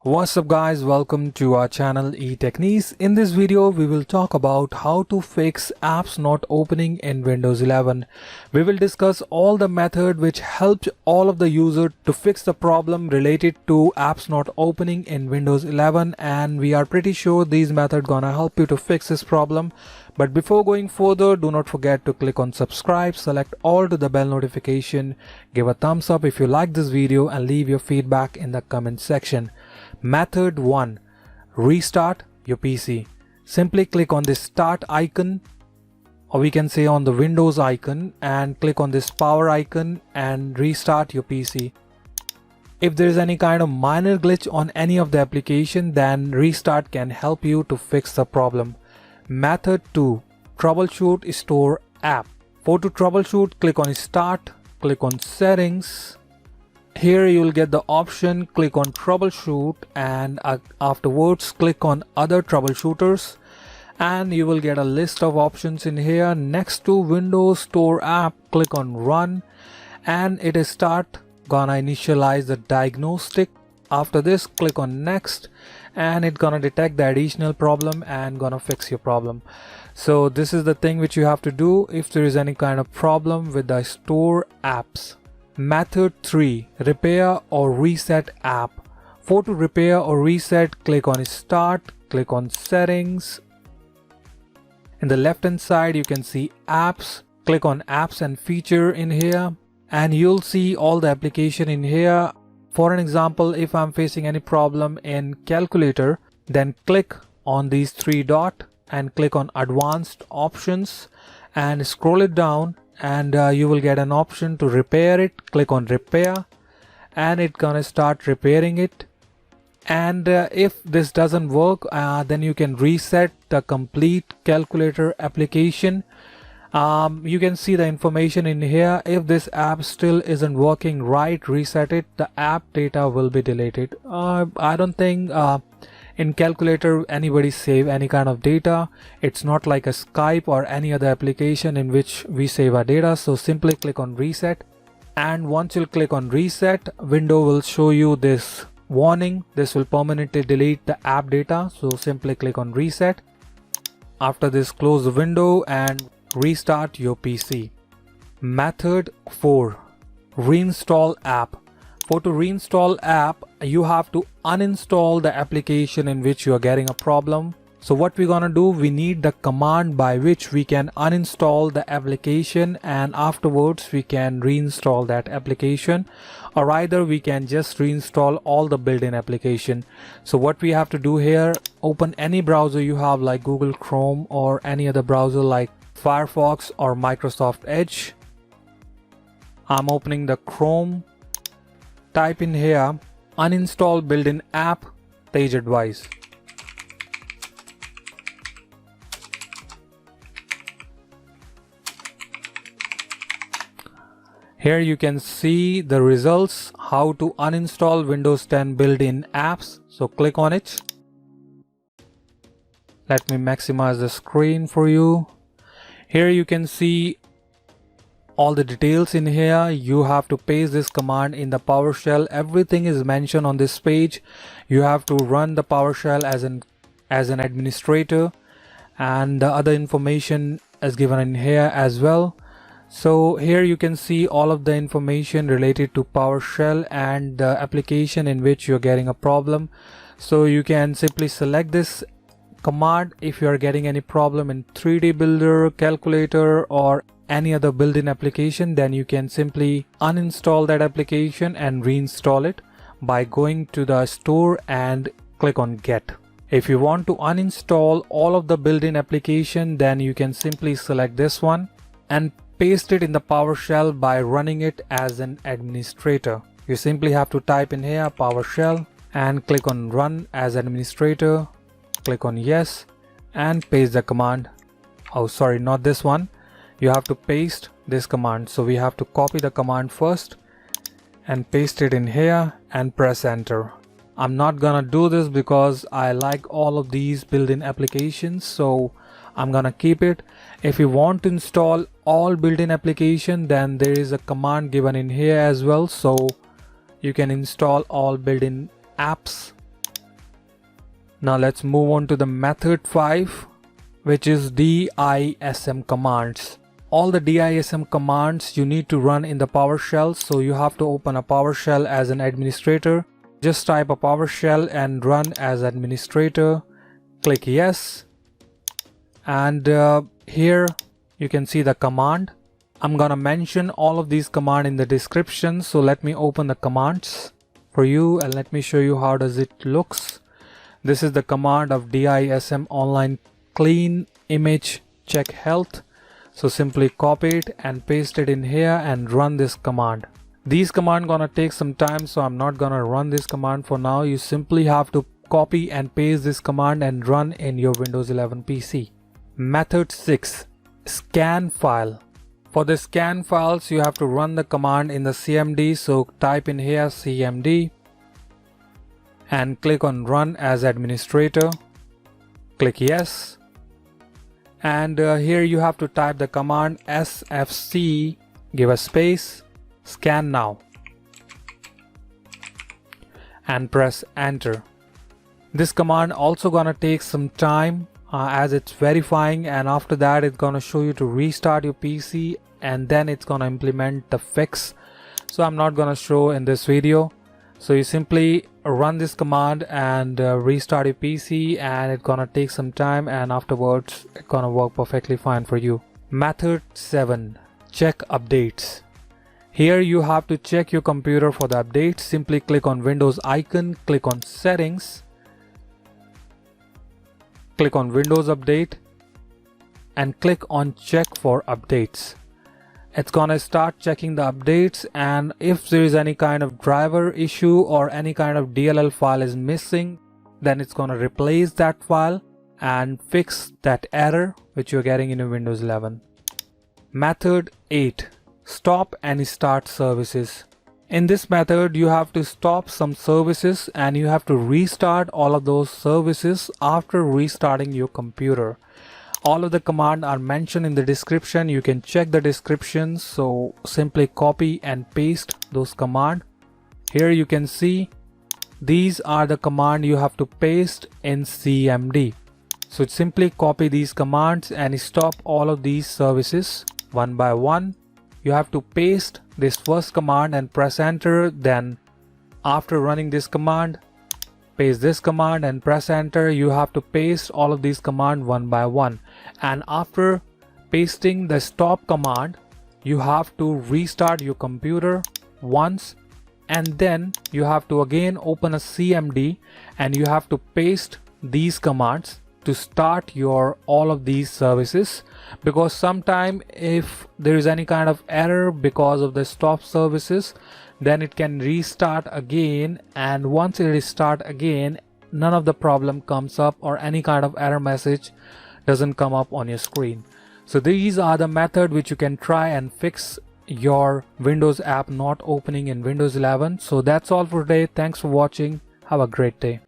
What's up guys, welcome to our channel eTechniz. In this video we will talk about how to fix apps not opening in Windows 11. We will discuss all the method which helped all of the user to fix the problem related to apps not opening in Windows 11, and we are pretty sure these method gonna help you to fix this problem. But before going further, do not forget to click on subscribe, select all to the bell notification, give a thumbs up if you like this video and leave your feedback in the comment section. Method 1. Restart your PC. Simply click on this start icon, or we can say on the Windows icon, and click on this power icon and restart your PC. If there is any kind of minor glitch on any of the application, then restart can help you to fix the problem. Method 2. Troubleshoot store app. For to troubleshoot, click on start, click on settings. Here you will get the option, click on troubleshoot, and afterwards click on other troubleshooters, and you will get a list of options in here. Next to Windows Store app, click on run, and it is gonna initialize the diagnostic. After this, click on next, and it's gonna detect the additional problem and gonna fix your problem. So this is the thing which you have to do if there is any kind of problem with the store apps. Method 3. Repair or reset app. For to repair or reset, click on start, click on settings. In the left hand side you can see apps. Click on apps and feature in here, and you'll see all the application in here. For an example, if I'm facing any problem in calculator, then click on these three dots and click on advanced options and scroll it down, and you will get an option to repair it. Click on repair, and it's gonna start repairing it. And if this doesn't work, then you can reset the complete calculator application. You can see the information in here. If this app still isn't working right, reset it, the app data will be deleted. I don't think in calculator anybody save any kind of data. It's not like a Skype or any other application in which we save our data. So simply click on reset, and once you click on reset, window will show you this warning. This will permanently delete the app data, so simply click on reset. After this, close the window and restart your PC. Method 4. Reinstall app. For to reinstall app, you have to uninstall the application in which you are getting a problem. So what we're gonna do, we need the command by which we can uninstall the application, and afterwards we can reinstall that application, or either we can just reinstall all the built-in application. So what we have to do here, open any browser you have like Google Chrome or any other browser like Firefox or Microsoft Edge. I'm opening the Chrome. Type in here uninstall built-in app page advice. Here you can see the results, how to uninstall Windows 10 built-in apps. So click on it. Let me maximize the screen for you. Here you can see all the details in here. You have to paste this command in the PowerShell. Everything is mentioned on this page. You have to run the PowerShell as an administrator, and the other information is given in here as well. So here you can see all of the information related to PowerShell and the application in which you're getting a problem. So you can simply select this command if you are getting any problem in 3D Builder, calculator, or any other built-in application. Then you can simply uninstall that application and reinstall it by going to the store and click on get. If you want to uninstall all of the built-in application, then you can simply select this one and paste it in the PowerShell by running it as an administrator. You simply have to type in here PowerShell and click on run as administrator, click on yes, and paste the command. Oh sorry, not this one. You have to paste this command. So we have to copy the command first and paste it in here and press enter. I'm not gonna do this because I like all of these built-in applications, so I'm gonna keep it. If you want to install all built-in application, then there is a command given in here as well, so you can install all built-in apps Now let's move on to the method 5, which is DISM commands. All the DISM commands you need to run in the PowerShell, so you have to open a PowerShell as an administrator. Just type a PowerShell and run as administrator. Click yes, and here you can see the command. I'm gonna mention all of these commands in the description, so let me open the commands for you and let me show you how does it looks. This is the command of DISM online clean image check health. So simply copy it and paste it in here and run this command. These commands gonna take some time, so I'm not gonna run this command for now. You simply have to copy and paste this command and run in your Windows 11 PC. Method 6, scan file. For the scan files, you have to run the command in the CMD. So type in here CMD and click on run as administrator. Click yes. And here you have to type the command sfc, give a space, scan now, and press enter. This command also gonna take some time as it's verifying, and after that it's gonna show you to restart your PC and then it's gonna implement the fix. So I'm not gonna show in this video. So you simply run this command and restart your PC, and it's gonna take some time, and afterwards it's gonna work perfectly fine for you. Method 7, check updates. Here you have to check your computer for the updates. Simply click on Windows icon, click on settings, click on Windows Update and click on check for updates. It's gonna start checking the updates, and if there is any kind of driver issue or any kind of DLL file is missing, then it's gonna replace that file and fix that error which you're getting in your Windows 11. Method 8, stop and start services. In this method you have to stop some services and you have to restart all of those services after restarting your computer. All of the commands are mentioned in the description. You can check the description, so simply copy and paste those commands. Here you can see these are the commands you have to paste in CMD. So simply copy these commands and stop all of these services one by one. You have to paste this first command and press enter. Then after running this command, paste this command and press enter. You have to paste all of these commands one by one, and after pasting the stop command you have to restart your computer once, and then you have to again open a CMD and you have to paste these commands to start your all of these services, because sometime if there is any kind of error because of the stop services, then it can restart again, and once it restart again none of the problem comes up or any kind of error message doesn't come up on your screen. So these are the method which you can try and fix your Windows app not opening in Windows 11. So that's all for today. Thanks for watching. Have a great day.